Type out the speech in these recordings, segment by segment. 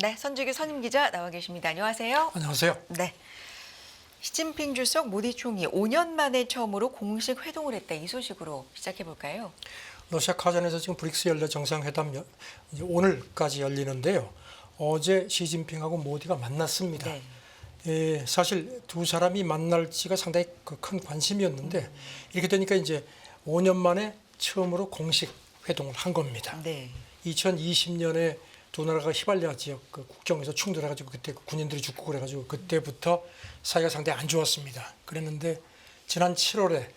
네, 선주기 선임 기자 나와 계십니다. 안녕하세요. 안녕하세요. 네. 시진핑 주석 모디 총리 5년 만에 처음으로 공식 회동을 했다. 이 소식으로 시작해 볼까요? 러시아 카잔에서 지금 브릭스 연례 정상회담 이제 오늘까지 열리는데요. 어제 시진핑하고 모디가 만났습니다. 네. 사실 두 사람이 만날지가 상당히 큰 관심이었는데 이렇게 되니까 이제 5년 만에 처음으로 공식 회동을 한 겁니다. 네. 2020년에 두 나라가 히발리아 지역 국경에서 충돌해가지고 그때 군인들이 죽고 그래가지고 그때부터 사이가 상당히 안 좋았습니다. 그랬는데 지난 7월에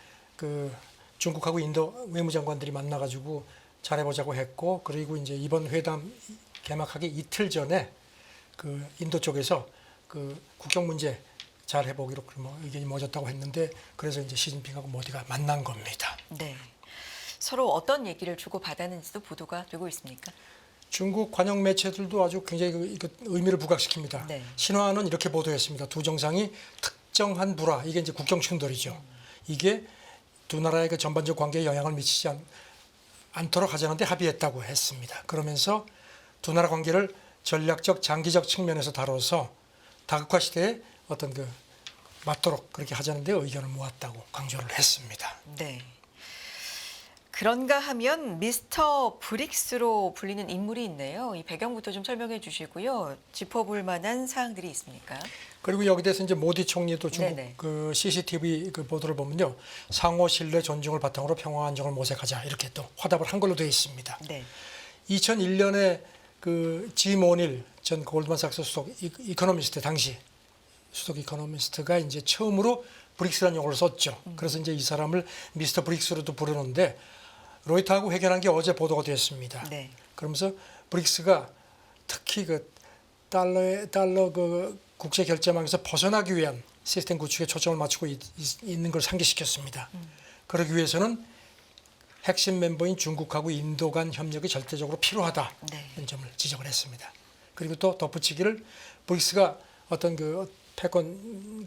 중국하고 인도 외무장관들이 만나가지고 잘해보자고 했고, 그리고 이제 이번 회담 개막하기 이틀 전에 인도 쪽에서 국경 문제 잘 해보기로 의견이 모졌다고 했는데, 그래서 이제 시진핑하고 모디가 만난 겁니다. 네. 서로 어떤 얘기를 주고 받았는지도 보도가 되고 있습니까? 중국 관영 매체들도 아주 굉장히 의미를 부각시킵니다. 네. 신화는 이렇게 보도했습니다. 두 정상이 특정한 불화, 이게 이제 국경 충돌이죠. 이게 두 나라의 전반적 관계에 영향을 미치지 않도록 하자는데 합의했다고 했습니다. 그러면서 두 나라 관계를 전략적, 장기적 측면에서 다뤄서 다극화 시대에 맞도록 그렇게 하자는데 의견을 모았다고 강조를 했습니다. 네. 그런가 하면 미스터 브릭스로 불리는 인물이 있네요. 이 배경부터 좀 설명해 주시고요. 짚어볼 만한 사항들이 있습니까? 그리고 여기 대해서 이제 모디 총리도 중국 네네. CCTV 보도를 보면요, 상호 신뢰 존중을 바탕으로 평화 안정을 모색하자 이렇게 또 화답을 한 걸로 되어 있습니다. 네. 2001년에 짐 오닐 전 골드만삭스 수석 이코노미스트, 당시 수석 이코노미스트가 이제 처음으로 브릭스라는 용어를 썼죠. 그래서 이제 이 사람을 미스터 브릭스로도 부르는데, 로이터하고 회견한 게 어제 보도가 됐습니다. 네. 그러면서 브릭스가 특히 달러 국제 결제망에서 벗어나기 위한 시스템 구축에 초점을 맞추고 있는 걸 상기시켰습니다. 그러기 위해서는 핵심 멤버인 중국하고 인도 간 협력이 절대적으로 필요하다는 네. 점을 지적을 했습니다. 그리고 또 덧붙이기를, 브릭스가 어떤 패권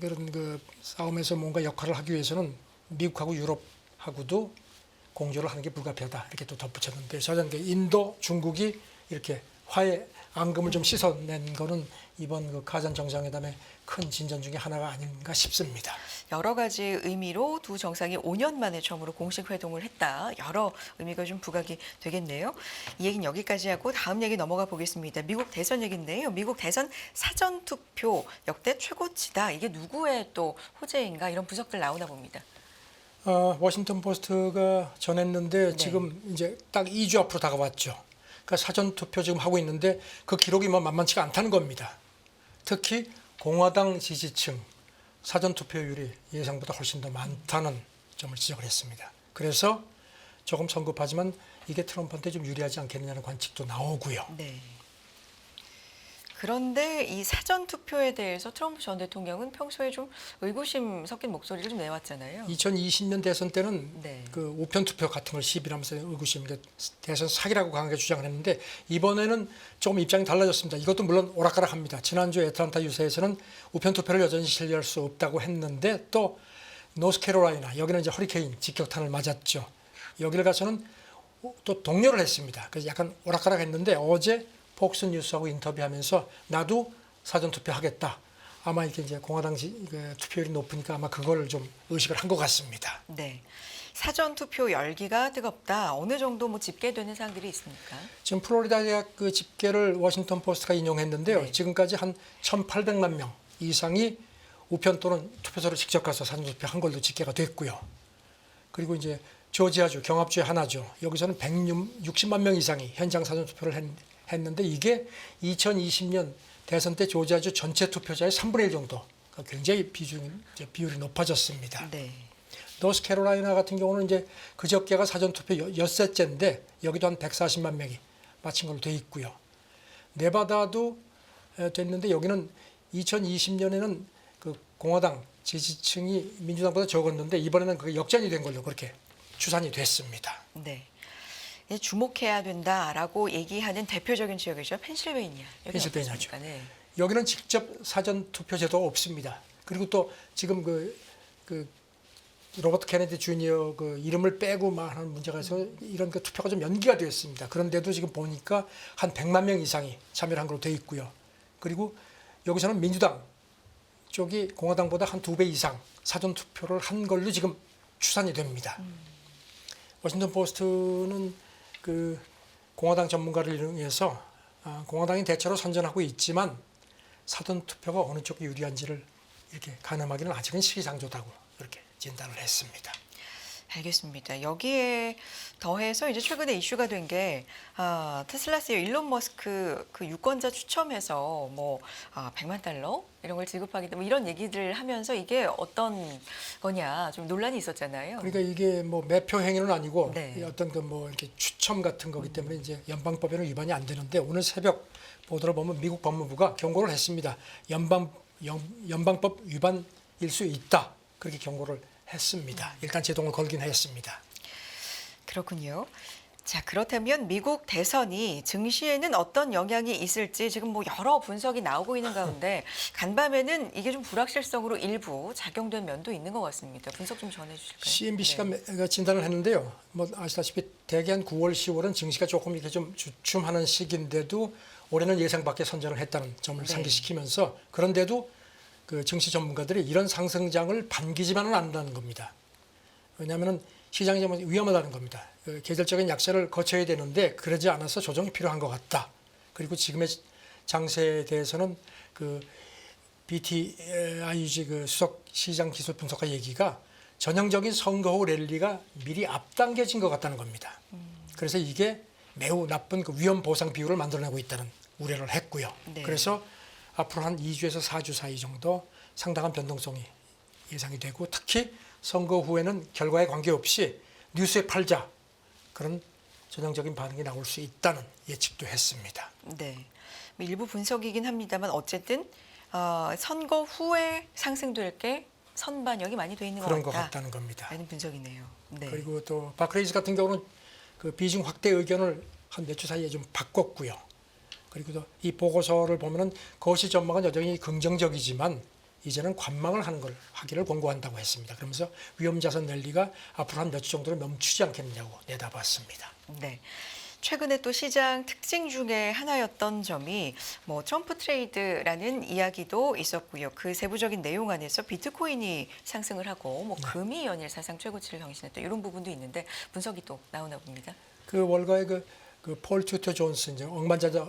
싸움에서 뭔가 역할을 하기 위해서는 미국하고 유럽하고도 공조를 하는 게 불가피하다 이렇게 또 덧붙였는데, 저는 인도, 중국이 이렇게 화해 앙금을 좀 씻어낸 거는 이번 카잔 정상회담의 큰 진전 중에 하나가 아닌가 싶습니다. 여러 가지 의미로 두 정상이 5년 만에 처음으로 공식 회동을 했다. 여러 의미가 좀 부각이 되겠네요. 이 얘기는 여기까지 하고 다음 얘기 넘어가 보겠습니다. 미국 대선 얘기인데요. 미국 대선 사전투표 역대 최고치다. 이게 누구의 또 호재인가, 이런 분석들 나오나 봅니다. 워싱턴 포스트가 전했는데 네. 지금 이제 딱 2주 앞으로 다가왔죠. 그러니까 사전 투표 지금 하고 있는데 그 기록이 만만치가 않다는 겁니다. 특히 공화당 지지층 사전 투표율이 예상보다 훨씬 더 많다는 점을 지적을 했습니다. 그래서 조금 성급하지만 이게 트럼프한테 좀 유리하지 않겠느냐는 관측도 나오고요. 네. 그런데 이 사전 투표에 대해서 트럼프 전 대통령은 평소에 좀 의구심 섞인 목소리를 좀 내왔잖아요. 2020년 대선 때는 네. 우편 투표 같은 걸 시비하면서 의구심, 대선 사기라고 강하게 주장을 했는데, 이번에는 조금 입장이 달라졌습니다. 이것도 물론 오락가락합니다. 지난주 애틀란타 유세에서는 우편 투표를 여전히 신뢰할 수 없다고 했는데, 또 노스캐롤라이나, 여기는 이제 허리케인 직격탄을 맞았죠. 여기를 가서는 또 독려를 했습니다. 그래서 약간 오락가락했는데 어제 폭스 뉴스하고 인터뷰하면서 나도 사전 투표하겠다. 아마 이렇게 이제 공화당 투표율이 높으니까 아마 그걸 좀 의식을 한 것 같습니다. 네. 사전 투표 열기가 뜨겁다. 어느 정도 집계되는 사항들이 있습니까? 지금 플로리다 대학 집계를 워싱턴 포스트가 인용했는데요. 네. 지금까지 한 1,800만 명 이상이 우편 또는 투표소를 직접 가서 사전 투표한 걸로 집계가 됐고요. 그리고 이제 조지아주 경합주의 하나죠. 여기서는 160만 명 이상이 현장 사전 투표를 했는데, 이게 2020년 대선 때 조지아주 전체 투표자의 3분의 1 정도, 굉장히 비율이 높아졌습니다. 네. 노스캐롤라이나 같은 경우는 이제 그저께가 사전 투표 엿새째인데 여기도 한 140만 명이 마친 걸로 돼 있고요. 네바다도 됐는데 여기는 2020년에는 공화당 지지층이 민주당보다 적었는데 이번에는 그게 역전이 된 걸로 그렇게 추산이 됐습니다. 네. 주목해야 된다라고 얘기하는 대표적인 지역이죠. 펜실베이니아. 펜실베이니아죠. 네. 여기는 직접 사전 투표 제도가 없습니다. 그리고 또 지금 로버트 케네디 주니어 이름을 빼고 하는 문제가 있어서 이런 투표가 좀 연기가 되었습니다. 그런데도 지금 보니까 한 100만 명 이상이 참여를 한 걸로 되어 있고요. 그리고 여기서는 민주당 쪽이 공화당보다 한 2배 이상 사전 투표를 한 걸로 지금 추산이 됩니다. 워싱턴 포스트는 그 공화당 전문가를 이용해서 공화당이 대체로 선전하고 있지만 사전 투표가 어느 쪽이 유리한지를 이렇게 가늠하기는 아직은 시기상조다고 이렇게 진단을 했습니다. 알겠습니다. 여기에 더해서 이제 최근에 이슈가 된 게 테슬라 CEO 일론 머스크 그 유권자 추첨해서 뭐 100만 달러 이런 걸 지급하기 때문에 이런 얘기들을 하면서 이게 어떤 거냐 좀 논란이 있었잖아요. 그러니까 이게 뭐 매표 행위는 아니고 네. 어떤 그 뭐 이렇게 추첨 같은 거기 때문에 이제 연방법에는 위반이 안 되는데 오늘 새벽 보도를 보면 미국 법무부가 경고를 했습니다. 연방법 위반일 수 있다. 그렇게 경고를 했습니다. 일단 제동을 걸긴 했습니다. 그렇군요. 자, 그렇다면 미국 대선이 증시에는 어떤 영향이 있을지 지금 뭐 여러 분석이 나오고 있는 가운데 간밤에는 이게 좀 불확실성으로 일부 작용된 면도 있는 것 같습니다. 분석 좀 전해 주실까요? CNBC가 네. 진단을 했는데요. 뭐 아시다시피 대개 한 9월, 10월은 증시가 조금 이렇게 좀 주춤하는 시기인데도 올해는 예상 밖의 선전을 했다는 점을 네. 상기시키면서 그런데도 그 증시 전문가들이 이런 상승장을 반기지만은 않는다는 겁니다. 왜냐하면 시장이 좀 위험하다는 겁니다. 그 계절적인 약세를 거쳐야 되는데 그러지 않아서 조정이 필요한 것 같다. 그리고 지금의 장세에 대해서는 그 BTIG 그 수석 시장 기술 분석가 얘기가 전형적인 선거 후 랠리가 미리 앞당겨진 것 같다는 겁니다. 그래서 이게 매우 나쁜 그 위험 보상 비율을 만들어내고 있다는 우려를 했고요. 네. 그래서 앞으로 한 2주에서 4주 사이 정도 상당한 변동성이 예상이 되고 특히 선거 후에는 결과에 관계없이 뉴스에 팔자 그런 전형적인 반응이 나올 수 있다는 예측도 했습니다. 네. 뭐 일부 분석이긴 합니다만 어쨌든 선거 후에 상승될 게 선반영이 많이 돼 있는 그런 것 것 같다. 같다는 겁니다. 라는 분석이네요. 네. 그리고 또 바크레이즈 같은 경우는 그 비중 확대 의견을 한 몇 주 사이에 좀 바꿨고요. 그리고 또 이 보고서를 보면은 거시 전망은 여전히 긍정적이지만 이제는 관망을 하는 걸 하기를 권고한다고 했습니다. 그러면서 위험 자산 랠리가 앞으로 한 몇 주 정도는 멈추지 않겠느냐고 내다봤습니다. 네. 최근에 또 시장 특징 중에 하나였던 점이 뭐 트럼프 트레이드라는 이야기도 있었고요. 그 세부적인 내용 안에서 비트코인이 상승을 하고 뭐 금이 연일 사상 최고치를 경신했다 이런 부분도 있는데 분석이 또 나오나 봅니다. 그 월가의 폴 튜터 존스 이제 억만장자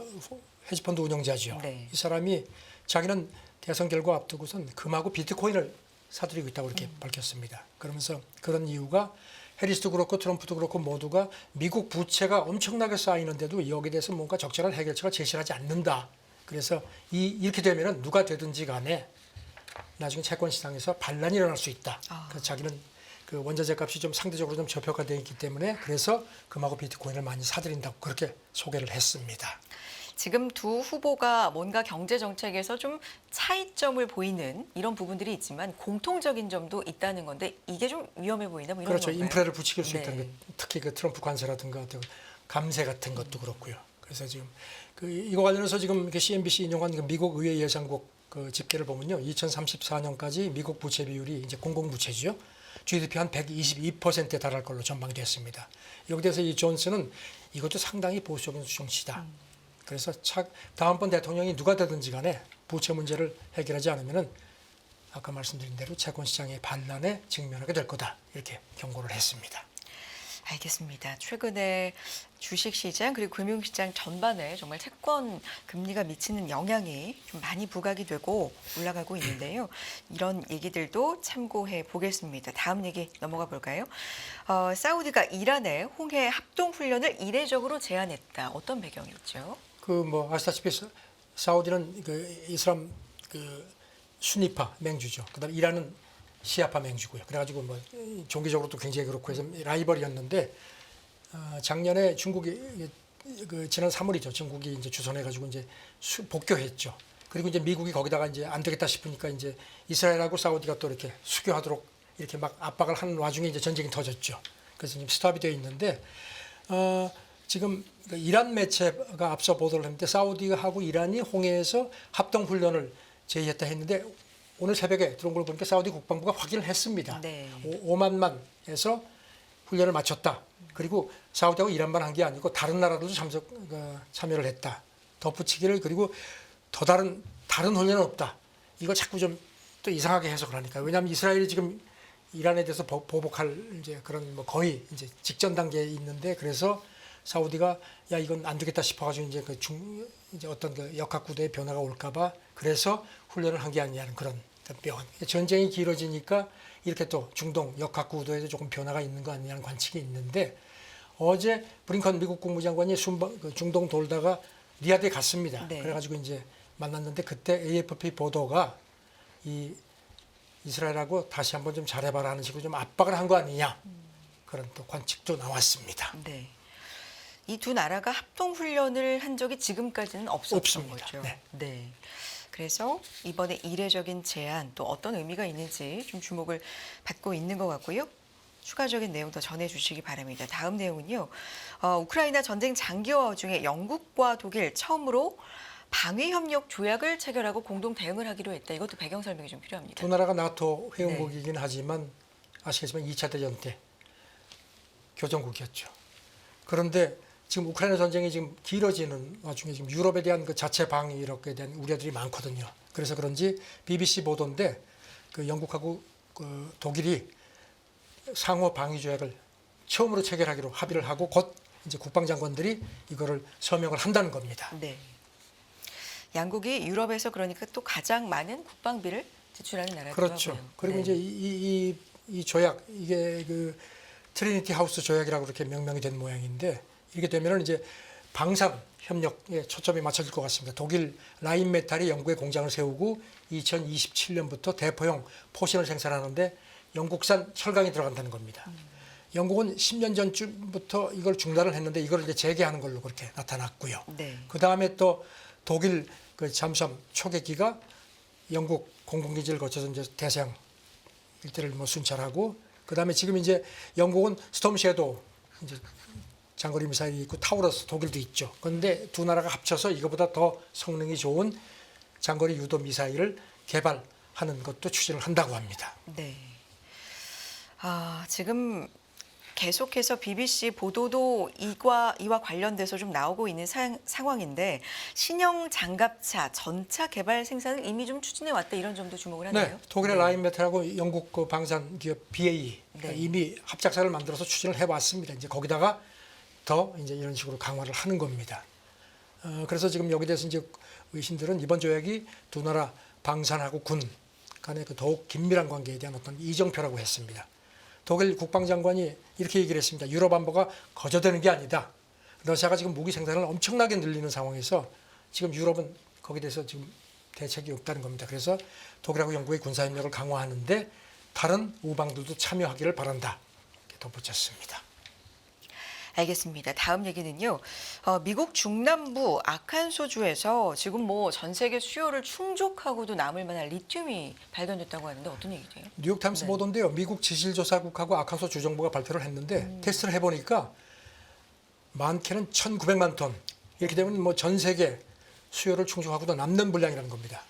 헤지펀드 운영자죠. 네. 이 사람이 자기는 대선 결과 앞두고선 금하고 비트코인을 사들이고 있다고 이렇게 밝혔습니다. 그러면서 그런 이유가 해리스도 그렇고 트럼프도 그렇고 모두가 미국 부채가 엄청나게 쌓이는데도 여기에 대해서 뭔가 적절한 해결책을 제시하지 않는다. 그래서 이렇게 되면은 누가 되든지 간에 나중에 채권 시장에서 반란이 일어날 수 있다. 그래서 자기는 그 원자재 값이 좀 상대적으로 좀 저평가되어 있기 때문에 그래서 금하고 비트코인을 많이 사들인다고 그렇게 소개를 했습니다. 지금 두 후보가 뭔가 경제 정책에서 좀 차이점을 보이는 이런 부분들이 있지만 공통적인 점도 있다는 건데 이게 좀 위험해 보이나 뭐 이런 그렇죠. 건가요? 인프레를 부추길 수 네. 있다는 게 특히 그 트럼프 관세라든가 어떤 감세 같은 것도 그렇고요. 그래서 지금 이거 관련해서 지금 CNBC 인용한 그 미국 의회 예상국 그 집계를 보면요, 2034년까지 미국 부채 비율이 이제 공공부채죠. GDP 한 122%에 달할 걸로 전망이 됐습니다. 여기 대해서 이 존슨은 이것도 상당히 보수적인 수정치다. 그래서 다음번 대통령이 누가 되든지 간에 부채 문제를 해결하지 않으면은 아까 말씀드린 대로 채권 시장의 반란에 직면하게 될 거다. 이렇게 경고를 했습니다. 알겠습니다. 최근에 주식시장 그리고 금융시장 전반에 정말 채권 금리가 미치는 영향이 좀 많이 부각이 되고 올라가고 있는데요. 이런 얘기들도 참고해 보겠습니다. 다음 얘기 넘어가 볼까요? 사우디가 이란에 홍해 합동훈련을 이례적으로 제안했다. 어떤 배경이 있죠? 아시다시피 사우디는 그 이슬람 그 순니파 맹주죠. 그다음 이란은 시아파 맹주고요. 그래가지고 종교적으로도 굉장히 그렇고 해서 라이벌이었는데 작년에 중국이 지난 3월이죠. 중국이 이제 주선해가지고 이제 복교했죠. 그리고 이제 미국이 거기다가 이제 안 되겠다 싶으니까 이제 이스라엘하고 사우디가 또 이렇게 수교하도록 이렇게 막 압박을 하는 와중에 이제 전쟁이 터졌죠. 그래서 지금 스탑이 되어 있는데 지금 이란 매체가 앞서 보도를 했는데 사우디하고 이란이 홍해에서 합동 훈련을 제의했다 했는데 오늘 새벽에 들어온 걸 보니까 사우디 국방부가 확인을 했습니다. 네. 5만만에서 훈련을 마쳤다. 그리고 사우디하고 이란만 한 게 아니고 다른 나라들도 참여를 했다. 덧붙이기를 그리고 더 다른 훈련은 없다. 이거 자꾸 좀 또 이상하게 해석을 하니까. 왜냐하면 이스라엘이 지금 이란에 대해서 보복할 이제 그런 뭐 거의 이제 직전 단계에 있는데, 그래서 사우디가 야 이건 안 되겠다 싶어가지고 이제 이제 어떤 그 역학구도의 변화가 올까봐 그래서 훈련을 한 게 아니냐는 그런 묘한 전쟁이 길어지니까 이렇게 또 중동 역학구도에도 조금 변화가 있는 거 아니냐는 관측이 있는데, 어제 브링컨 미국 국무장관이 중동 돌다가 리야드에 갔습니다. 네. 그래가지고 이제 만났는데 그때 AFP 보도가 이 이스라엘하고 다시 한번 좀 잘해봐라 하는 식으로 좀 압박을 한 거 아니냐, 그런 또 관측도 나왔습니다. 네. 이 두 나라가 합동 훈련을 한 적이 지금까지는 없었던 없습니다. 거죠. 네. 네. 그래서 이번에 이례적인 제안 또 어떤 의미가 있는지 좀 주목을 받고 있는 것 같고요. 추가적인 내용 더 전해주시기 바랍니다. 다음 내용은요. 우크라이나 전쟁 장기화 와중에 영국과 독일 처음으로 방위협력 조약을 체결하고 공동 대응을 하기로 했다. 이것도 배경 설명이 좀 필요합니다. 두 나라가 나토 회원국이긴 하지만 아시겠지만 2차 대전 때 교전국이었죠. 그런데 지금 우크라이나 전쟁이 지금 길어지는 와중에 지금 유럽에 대한 그 자체 방위 이렇게 대한 우려들이 많거든요. 그래서 그런지 BBC 보도인데 그 영국하고 그 독일이 상호 방위 조약을 처음으로 체결하기로 합의를 하고 곧 이제 국방장관들이 이거를 서명을 한다는 겁니다. 네. 양국이 유럽에서 그러니까 또 가장 많은 국방비를 지출하는 나라기도 그렇죠. 하고요. 그리고 네. 이제 이 조약, 이게 그 트리니티 하우스 조약이라고 그렇게 명명이 된 모양인데, 이렇게 되면은 이제 방산 협력에 초점이 맞춰질 것 같습니다. 독일 라인메탈이 영국에 공장을 세우고 2027년부터 대포형 포신을 생산하는데 영국산 철강이 들어간다는 겁니다. 영국은 10년 전쯤부터 이걸 중단을 했는데 이걸 이제 재개하는 걸로 그렇게 나타났고요. 네. 그 다음에 또 독일 그 잠수함 초계기가 영국 공군기지를 거쳐서 이제 대서양 일대를 뭐 순찰하고, 그 다음에 지금 이제 영국은 스톰 섀도우 이제 장거리 미사일이 있고 타우러스 독일도 있죠. 그런데 두 나라가 합쳐서 이거보다 더 성능이 좋은 장거리 유도 미사일을 개발하는 것도 추진을 한다고 합니다. 네. 지금 계속해서 BBC 보도도 이와 관련돼서 좀 나오고 있는 상황인데, 신형 장갑차 전차 개발 생산을 이미 좀 추진해 왔다, 이런 점도 주목을 하네요. 네, 독일의 네. 라인메탈하고 영국 그 방산 기업 BAE 네. 이미 합작사를 만들어서 추진을 해왔습니다. 이제 거기다가 더 이제 이런 식으로 강화를 하는 겁니다. 그래서 지금 여기 대해서 이제 의신들은 이번 조약이 두 나라 방산하고 군 간의 그 더욱 긴밀한 관계에 대한 어떤 이정표라고 했습니다. 독일 국방장관이 이렇게 얘기를 했습니다. 유럽 안보가 거저되는 게 아니다. 러시아가 지금 무기 생산을 엄청나게 늘리는 상황에서 지금 유럽은 거기에 대해서 지금 대책이 없다는 겁니다. 그래서 독일하고 영국의 군사협력을 강화하는데 다른 우방들도 참여하기를 바란다, 이렇게 덧붙였습니다. 알겠습니다. 다음 얘기는요. 미국 중남부 아칸소주에서 지금 뭐 전 세계 수요를 충족하고도 남을 만한 리튬이 발견됐다고 하는데 어떤 얘기죠? 뉴욕타임스 네. 보도인데요. 미국 지질조사국하고 아칸소 주정부가 발표를 했는데 테스트를 해보니까 많게는 1,900만 톤. 이렇게 되면 뭐 전 세계 수요를 충족하고도 남는 분량이라는 겁니다.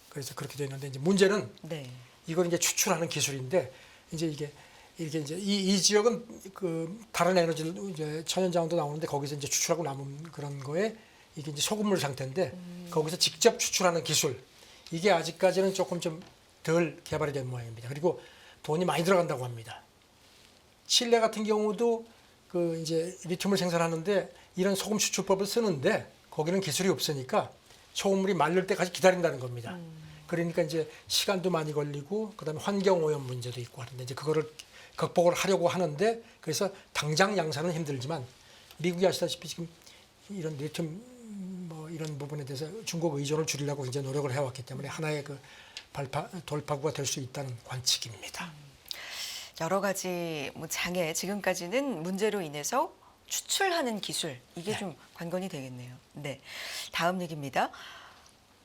그래서 그렇게 되어 있는데, 이제 문제는 네. 이걸 이제 추출하는 기술인데, 이제 이게 이제 이 지역은 그 다른 에너지를 이제 천연자원도 나오는데 거기서 이제 추출하고 남은 그런 거에 이게 이제 소금물 상태인데 거기서 직접 추출하는 기술, 이게 아직까지는 조금 좀 덜 개발이 된 모양입니다. 그리고 돈이 많이 들어간다고 합니다. 칠레 같은 경우도 그 이제 리튬을 생산하는데 이런 소금 추출법을 쓰는데 거기는 기술이 없으니까 소금물이 마를 때까지 기다린다는 겁니다. 그러니까 이제 시간도 많이 걸리고 그다음에 환경 오염 문제도 있고 하는데 이제 그거를 극복을 하려고 하는데, 그래서 당장 양산은 힘들지만 미국이 아시다시피 지금 이런 리튬 뭐 이런 부분에 대해서 중국 의존을 줄이려고 이제 노력을 해왔기 때문에 하나의 그 돌파구가 될 수 있다는 관측입니다. 여러 가지 뭐 장애, 지금까지는 문제로 인해서 추출하는 기술, 이게 네. 좀 관건이 되겠네요. 네. 다음 얘기입니다.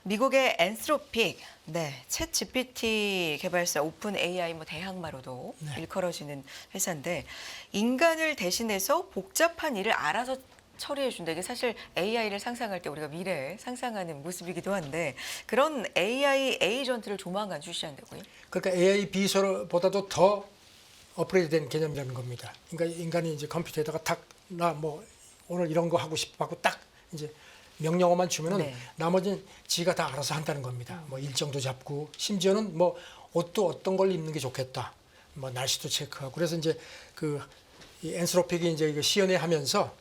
미국의 엔스로픽, 챗 GPT 개발사 오픈 AI 뭐 대항마로도 네. 일컬어지는 회사인데, 인간을 대신해서 복잡한 일을 알아서 처리해준다. 이게 사실 AI를 상상할 때 우리가 미래에 상상하는 모습이기도 한데, 그런 AI 에이전트를 조만간 출시한다고요? 그러니까 AI 비서보다도 더 업그레이드된 개념이라는 겁니다. 그러니까 인간이 이제 컴퓨터에다가 나 뭐 오늘 이런 거 하고 싶어 하고 딱 이제 명령어만 주면은 네. 나머지는 지가 다 알아서 한다는 겁니다. 뭐 일정도 잡고 심지어는 뭐 옷도 어떤 걸 입는 게 좋겠다. 뭐 날씨도 체크하고 그래서 이제 이 엔스로픽이 이제 이거 시연회 하면서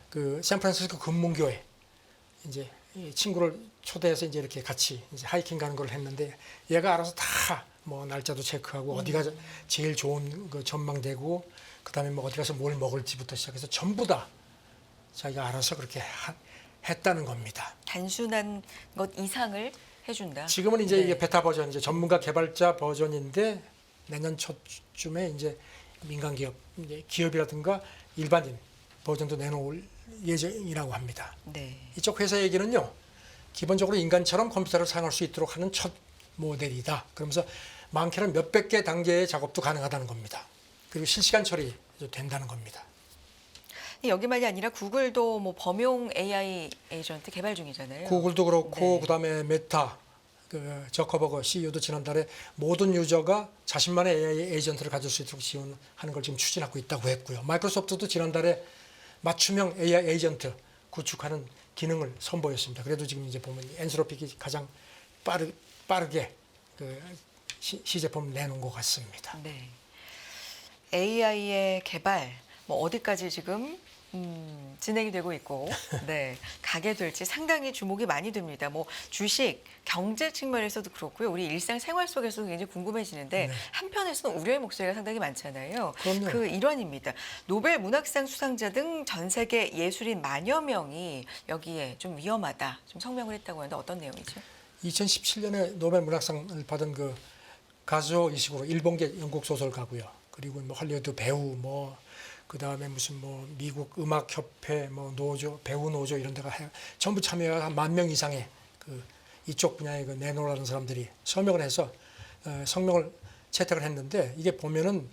그 샌프란시스코 금문교회 이제 이 친구를 초대해서 이제 이렇게 같이 이제 하이킹 가는 걸 했는데 얘가 알아서 다 뭐 날짜도 체크하고 어디가 제일 좋은 그 전망되고 그다음에 뭐 어디 가서 뭘 먹을지부터 시작해서 전부 다 자기가 알아서 그렇게 했다는 겁니다. 단순한 것 이상을 해준다. 지금은 이제 네. 이게 베타 버전, 이제 전문가 개발자 버전인데 내년 초쯤에 이제 민간 기업, 이제 기업이라든가 일반인 버전도 내놓을 예정이라고 합니다. 네. 이쪽 회사 얘기는요, 기본적으로 인간처럼 컴퓨터를 사용할 수 있도록 하는 첫 모델이다. 그러면서 많게는 몇백 개 단계의 작업도 가능하다는 겁니다. 그리고 실시간 처리 된다는 겁니다. 여기만이 아니라 구글도 뭐 범용 AI 에이전트 개발 중이잖아요. 구글도 그렇고 네. 그다음에 메타 저커버거 CEO도 지난달에 모든 유저가 자신만의 AI 에이전트를 가질 수 있도록 지원하는 걸 지금 추진하고 있다고 했고요. 마이크로소프트도 지난달에 맞춤형 AI 에이전트 구축하는 기능을 선보였습니다. 그래도 지금 이제 보면 엔스로픽이 가장 빠르게 시제품을 내놓은 것 같습니다. 네. AI의 개발 뭐 어디까지 지금 진행이 되고 있고 네 가게 될지 상당히 주목이 많이 됩니다. 뭐 주식, 경제 측면에서도 그렇고요. 우리 일상생활 속에서도 굉장히 궁금해지는데 네. 한편에서는 우려의 목소리가 상당히 많잖아요. 그럼요. 그 일환입니다. 노벨 문학상 수상자 등 전 세계 예술인 만여 명이 여기에 좀 위험하다, 좀 성명을 했다고 하는데 어떤 내용이죠? 2017년에 노벨 문학상을 받은 그 가즈오 이시구로 일본계 영국 소설가고요. 그리고 뭐 할리우드 배우 뭐 그다음에 무슨 뭐 미국 음악 협회 뭐 노조 배우 노조 이런 데가 전부 참여한 한 10,000명 이상의 그 이쪽 분야의 그 내노라는 사람들이 서명을 해서 성명을 채택을 했는데 이게 보면은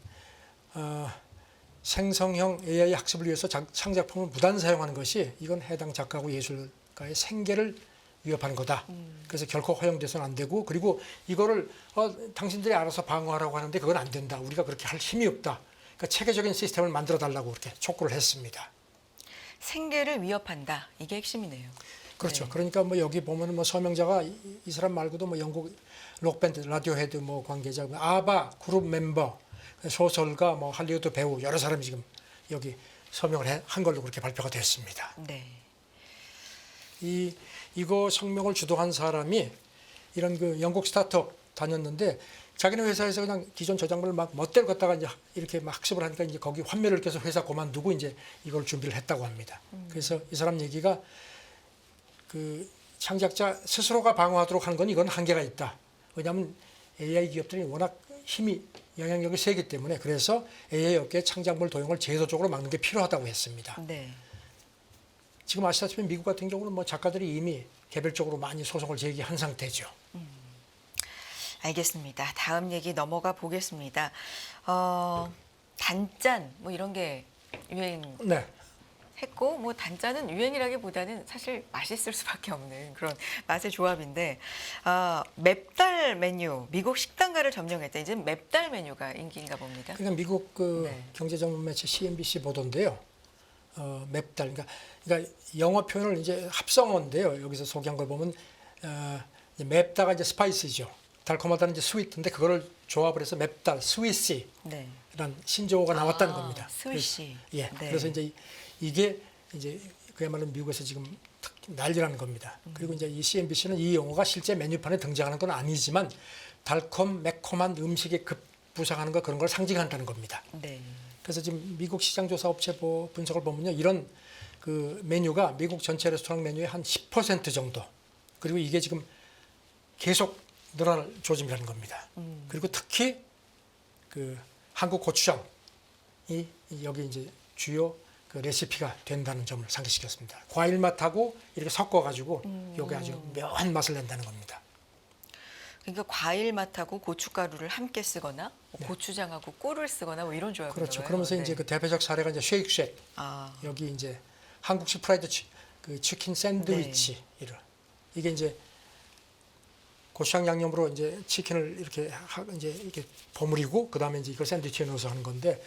생성형 AI 학습을 위해서 창작품을 무단 사용하는 것이 이건 해당 작가하고 예술가의 생계를 위협하는 거다. 그래서 결코 허용돼서는 안 되고 그리고 이거를 당신들이 알아서 방어하라고 하는데 그건 안 된다. 우리가 그렇게 할 힘이 없다. 그러니까 체계적인 시스템을 만들어 달라고 그렇게 촉구를 했습니다. 생계를 위협한다. 이게 핵심이네요. 그렇죠. 네. 그러니까 뭐 여기 보면은 뭐 서명자가 이 사람 말고도 뭐 영국 록밴드, 라디오헤드 뭐 관계자, 아바 그룹 멤버, 소설가, 뭐 할리우드 배우 여러 사람이 지금 여기 서명을 한 걸로 그렇게 발표가 됐습니다. 네. 이거 성명을 주도한 사람이 이런 그 영국 스타트업 다녔는데 자기네 회사에서 그냥 기존 저작물을 막 멋대로 갖다가 이제 이렇게 막 학습을 하니까 이제 거기 환멸을 껴서 회사 그만두고 이제 이걸 준비를 했다고 합니다. 그래서 이 사람 얘기가 그 창작자 스스로가 방어하도록 하는 건 이건 한계가 있다. 왜냐하면 AI 기업들이 워낙 힘이 영향력이 세기 때문에 그래서 AI 업계의 창작물 도용을 제도적으로 막는 게 필요하다고 했습니다. 네. 지금 아시다시피 미국 같은 경우는 뭐 작가들이 이미 개별적으로 많이 소송을 제기한 상태죠. 알겠습니다. 다음 얘기 넘어가 보겠습니다. 단짠 뭐 이런 게 유행했고 네. 뭐 단짠은 유행이라기보다는 사실 맛있을 수밖에 없는 그런 맛의 조합인데 맵달 메뉴 미국 식당가를 점령했다. 이제 맵달 메뉴가 인기인가 봅니다. 그러니까 미국 그 네. 경제 전문 매체 CNBC 보도인데요. 맵달 그러니까 영어 표현을 이제 합성어인데요. 여기서 소개한 걸 보면 이제 맵다가 이제 스파이스죠. 달콤하다는 이제 스위트인데 그거를 조합을 해서 맵달 스위시 네. 이런 신조어가 나왔다는 겁니다. 스위시. 그래서, 예. 네. 그래서 이제 이게 이제 그야말로 미국에서 지금 난리라는 겁니다. 그리고 이제 이 CNBC는 이 용어가 실제 메뉴판에 등장하는 건 아니지만 달콤 매콤한 음식에 급부상하는 거 그런 걸 상징한다는 겁니다. 네. 그래서 지금 미국 시장조사 업체 분석을 보면요, 이런 그 메뉴가 미국 전체 레스토랑 메뉴의 한 10% 정도. 그리고 이게 지금 계속 늘어날 조짐이라는 겁니다. 그리고 특히 그 한국 고추장이 여기 이제 주요 그 레시피가 된다는 점을 상기시켰습니다. 과일 맛하고 이렇게 섞어가지고 여기 아주 묘한 맛을 낸다는 겁니다. 그러니까 과일 맛하고 고춧가루를 함께 쓰거나 뭐 고추장하고 꿀을 쓰거나 뭐 이런 조합인 그렇죠. 거예요. 그러면서 네. 이제 그 대표적 사례가 이제 쉐이크쉑. 여기 이제 한국식 프라이드 그 치킨 샌드위치 이런 이게 이제 고추장 양념으로 이제 치킨을 이렇게 이제 이렇게 버무리고 그 다음에 이제 이걸 샌드위치에 넣어서 하는 건데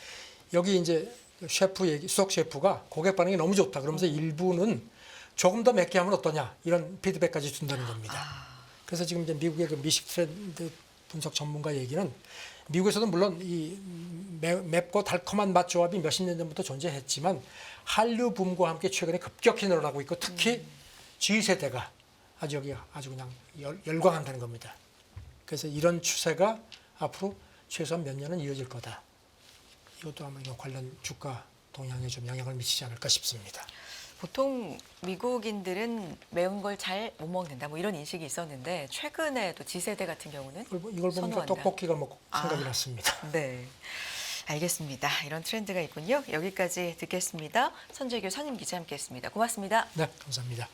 여기 이제 셰프 수석 셰프가 고객 반응이 너무 좋다. 그러면서 일부는 조금 더 맵게 하면 어떠냐 이런 피드백까지 준다는 겁니다. 아, 그래서 지금 이제 미국의 그 미식 트렌드 분석 전문가 얘기는 미국에서도 물론 이 맵고 달콤한 맛 조합이 몇십 년 전부터 존재했지만 한류 붐과 함께 최근에 급격히 늘어나고 있고 특히 G세대가 아주 여기 아주 그냥 열광한다는 겁니다. 그래서 이런 추세가 앞으로 최소한 몇 년은 이어질 거다. 이것도 아마 이거 관련 주가 동향에 좀 영향을 미치지 않을까 싶습니다. 보통 미국인들은 매운 걸 잘 못 먹는다 뭐 이런 인식이 있었는데 최근에 또 G세대 같은 경우는 이걸 보니까 선호한다. 떡볶이가 먹고 생각이 아. 났습니다. 네. 알겠습니다. 이런 트렌드가 있군요. 여기까지 듣겠습니다. 선재규 선임 기자 함께했습니다. 고맙습니다. 네, 감사합니다.